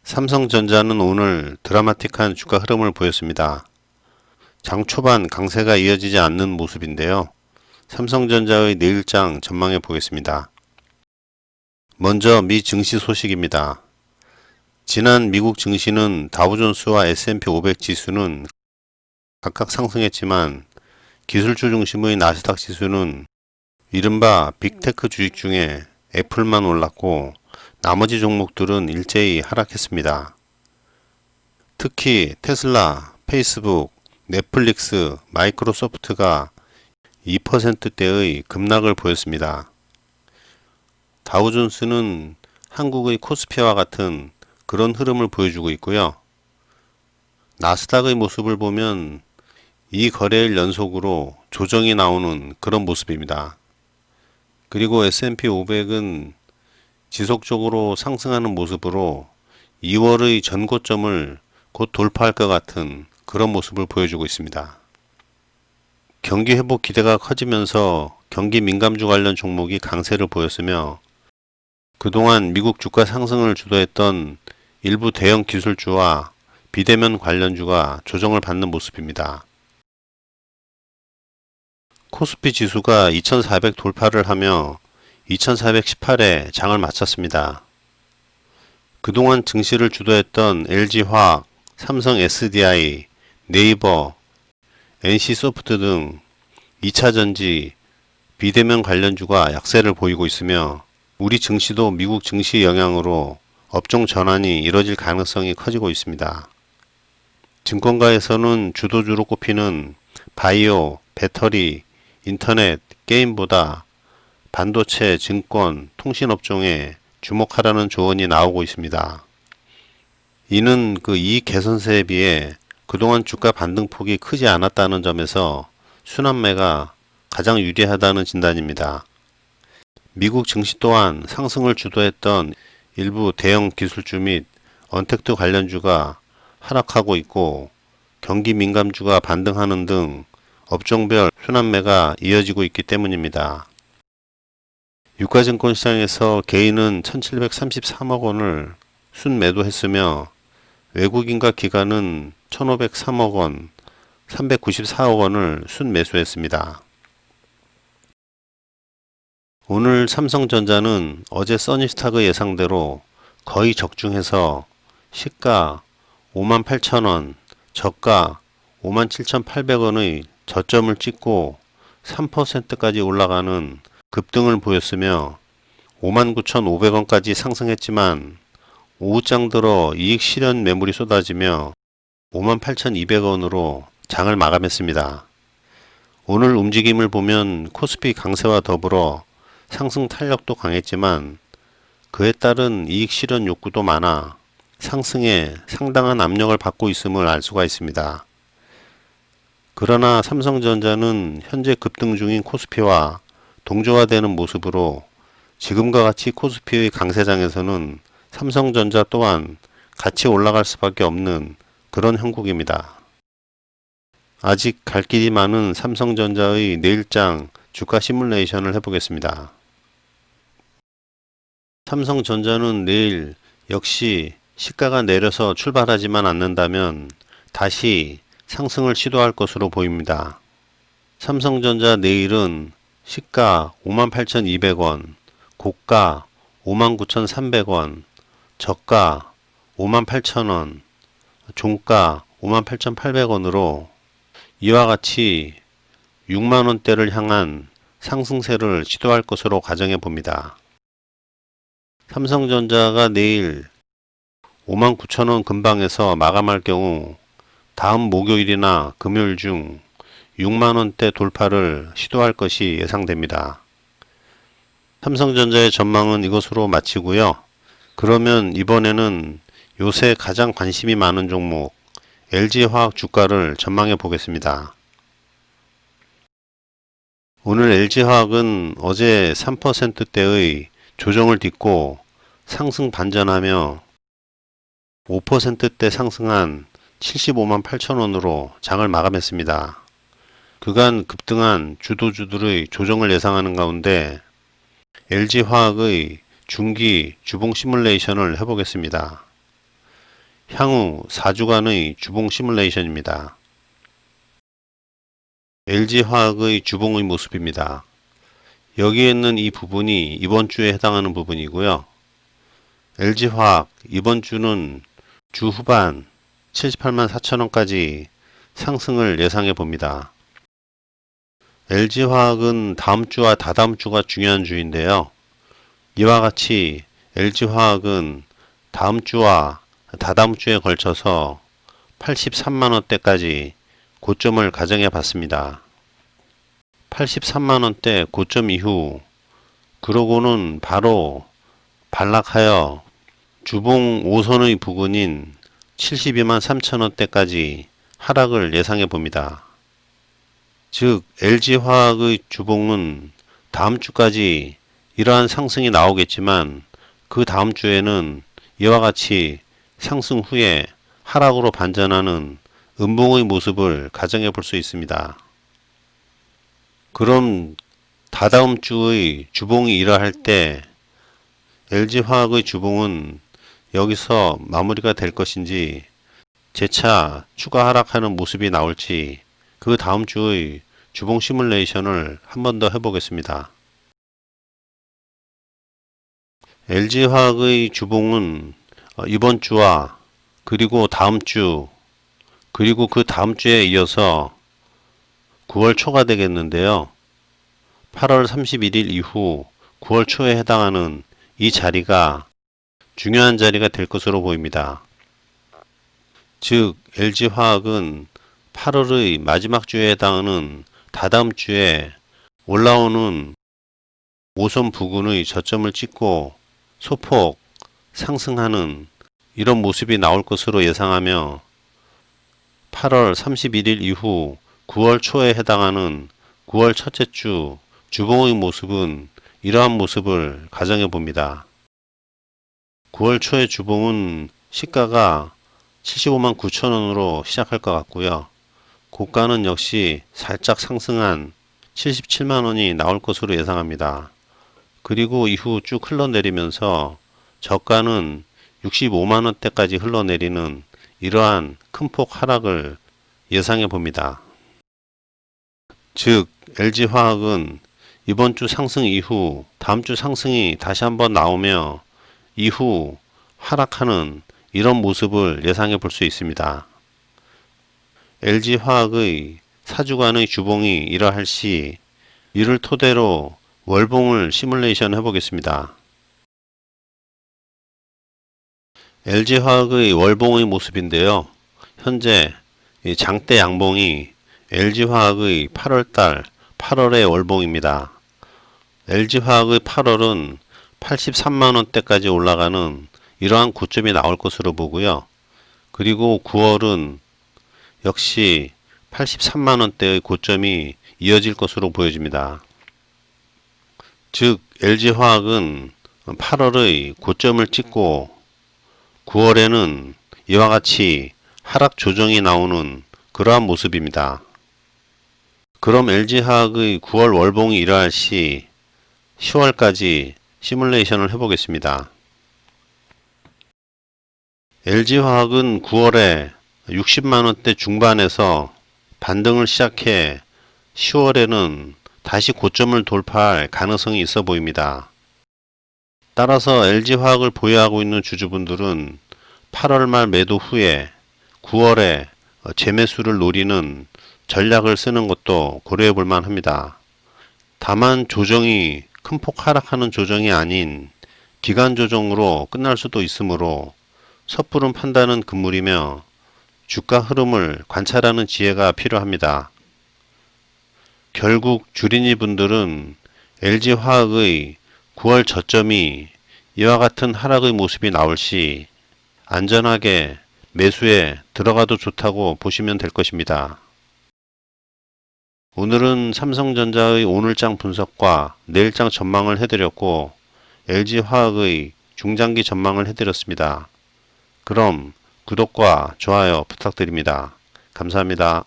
삼성전자는 오늘 드라마틱한 주가 흐름을 보였습니다. 장 초반 강세가 이어지지 않는 모습인데요. 삼성전자의 내일장 전망해 보겠습니다. 먼저 미 증시 소식입니다. 지난 미국 증시는 다우존스와 S&P 500 지수는 각각 상승했지만 기술주 중심의 나스닥 지수는 이른바 빅테크 주식 중에 애플만 올랐고 나머지 종목들은 일제히 하락했습니다. 특히 테슬라, 페이스북, 넷플릭스, 마이크로소프트가 2%대의 급락을 보였습니다. 다우존스는 한국의 코스피와 같은 그런 흐름을 보여주고 있고요. 나스닥의 모습을 보면 이 거래일 연속으로 조정이 나오는 그런 모습입니다. 그리고 S&P 500은 지속적으로 상승하는 모습으로 2월의 전고점을 곧 돌파할 것 같은 그런 모습을 보여주고 있습니다. 경기 회복 기대가 커지면서 경기 민감주 관련 종목이 강세를 보였으며 그동안 미국 주가 상승을 주도했던 일부 대형 기술주와 비대면 관련주가 조정을 받는 모습입니다. 코스피 지수가 2400 돌파를 하며 2418에 장을 마쳤습니다. 그동안 증시를 주도했던 LG화학, 삼성 SDI, 네이버, NC소프트 등 2차전지, 비대면 관련주가 약세를 보이고 있으며 우리 증시도 미국 증시 영향으로 업종 전환이 이뤄질 가능성이 커지고 있습니다. 증권가에서는 주도주로 꼽히는 바이오, 배터리, 인터넷, 게임보다 반도체, 증권, 통신업종에 주목하라는 조언이 나오고 있습니다. 이는 그 이익 개선세에 비해 그동안 주가 반등폭이 크지 않았다는 점에서 순환매가 가장 유리하다는 진단입니다. 미국 증시 또한 상승을 주도했던 일부 대형 기술주 및 언택트 관련주가 하락하고 있고 경기 민감주가 반등하는 등 업종별 순환매가 이어지고 있기 때문입니다. 유가증권 시장에서 개인은 1733억 원을 순매도했으며 외국인과 기관은 1503억 원, 394억 원을 순매수했습니다. 오늘 삼성전자는 어제 써니스탁의 예상대로 거의 적중해서 시가 58,000원, 저가 57,800원의 저점을 찍고 3%까지 올라가는 급등을 보였으며 59,500원까지 상승했지만 오후장 들어 이익 실현 매물이 쏟아지며 58,200원으로 장을 마감했습니다. 오늘 움직임을 보면 코스피 강세와 더불어 상승 탄력도 강했지만 그에 따른 이익 실현 욕구도 많아 상승에 상당한 압력을 받고 있음을 알 수가 있습니다. 그러나 삼성전자는 현재 급등 중인 코스피와 동조화되는 모습으로 지금과 같이 코스피의 강세장에서는 삼성전자 또한 같이 올라갈 수밖에 없는 그런 형국입니다. 아직 갈 길이 많은 삼성전자의 내일장 주가 시뮬레이션을 해보겠습니다. 삼성전자는 내일 역시 시가가 내려서 출발하지만 않는다면 다시 상승을 시도할 것으로 보입니다. 삼성전자 내일은 시가 58,200원, 고가 59,300원, 저가 58,000원, 종가 58,800원으로 이와 같이 6만원대를 향한 상승세를 시도할 것으로 가정해 봅니다. 삼성전자가 내일 59,000원 근방에서 마감할 경우 다음 목요일이나 금요일 중 6만원대 돌파를 시도할 것이 예상됩니다. 삼성전자의 전망은 이것으로 마치고요. 그러면 이번에는 요새 가장 관심이 많은 종목 LG화학 주가를 전망해 보겠습니다. 오늘 LG화학은 어제 3%대의 조정을 딛고 상승 반전하며 5%대 상승한 75만 8천원으로 장을 마감했습니다. 그간 급등한 주도주들의 조정을 예상하는 가운데 LG화학의 중기 주봉 시뮬레이션을 해보겠습니다. 향후 4주간의 주봉 시뮬레이션입니다. LG화학의 주봉의 모습입니다. 여기에 있는 이 부분이 이번 주에 해당하는 부분이고요. LG화학 이번 주는 주 후반 78만 4천원까지 상승을 예상해 봅니다. LG화학은 다음 주와 다다음 주가 중요한 주인데요. 이와 같이 LG화학은 다음 주와 다다음 주에 걸쳐서 83만원대까지 고점을 가정해 봤습니다. 83만원대 고점 이후 그러고는 바로 반락하여 주봉 5선의 부근인 72만 3천원대까지 하락을 예상해 봅니다. 즉 LG화학의 주봉은 다음 주까지 이러한 상승이 나오겠지만 그 다음 주에는 이와 같이 상승 후에 하락으로 반전하는 음봉의 모습을 가정해 볼 수 있습니다. 그럼 다다음 주의 주봉이 이러할 때 LG화학의 주봉은 여기서 마무리가 될 것인지 재차 추가 하락하는 모습이 나올지 그 다음 주의 주봉 시뮬레이션을 한 번 더 해보겠습니다. LG화학의 주봉은 이번 주와 그리고 다음 주 그리고 그 다음 주에 이어서 9월 초가 되겠는데요. 8월 31일 이후 9월 초에 해당하는 이 자리가 중요한 자리가 될 것으로 보입니다. 즉 LG화학은 8월의 마지막 주에 해당하는 다다음 주에 올라오는 5선 부근의 저점을 찍고 소폭 상승하는 이런 모습이 나올 것으로 예상하며 8월 31일 이후 9월 초에 해당하는 9월 첫째 주 주봉의 모습은 이러한 모습을 가정해 봅니다. 9월 초의 주봉은 시가가 75만 9천원으로 시작할 것 같고요. 고가는 역시 살짝 상승한 77만원이 나올 것으로 예상합니다. 그리고 이후 쭉 흘러내리면서 저가는 65만원대까지 흘러내리는 이러한 큰 폭 하락을 예상해 봅니다. 즉 LG화학은 이번 주 상승 이후 다음 주 상승이 다시 한번 나오며 이후 하락하는 이런 모습을 예상해 볼 수 있습니다. LG화학의 4주간의 주봉이 이러할 시 이를 토대로 월봉을 시뮬레이션 해보겠습니다. LG화학의 월봉의 모습인데요. 현재 장대 양봉이 LG화학의 8월달 8월의 월봉입니다. LG화학의 8월은 83만원대까지 올라가는 이러한 고점이 나올 것으로 보고요. 그리고 9월은 역시 83만원대의 고점이 이어질 것으로 보여집니다. 즉 LG화학은 8월의 고점을 찍고 9월에는 이와 같이 하락 조정이 나오는 그러한 모습입니다. 그럼 LG화학의 9월 월봉이 이러할 시 10월까지 시뮬레이션을 해보겠습니다. LG화학은 9월에 60만원대 중반에서 반등을 시작해 10월에는 다시 고점을 돌파할 가능성이 있어 보입니다. 따라서 LG화학을 보유하고 있는 주주분들은 8월 말 매도 후에 9월에 재매수를 노리는 전략을 쓰는 것도 고려해 볼 만합니다. 다만 조정이 큰 폭 하락하는 조정이 아닌 기간 조정으로 끝날 수도 있으므로 섣부른 판단은 금물이며 주가 흐름을 관찰하는 지혜가 필요합니다. 결국 주린이 분들은 LG화학의 9월 저점이 이와 같은 하락의 모습이 나올 시 안전하게 매수에 들어가도 좋다고 보시면 될 것입니다. 오늘은 삼성전자의 오늘장 분석과 내일장 전망을 해드렸고 LG화학의 중장기 전망을 해드렸습니다. 그럼 구독과 좋아요 부탁드립니다. 감사합니다.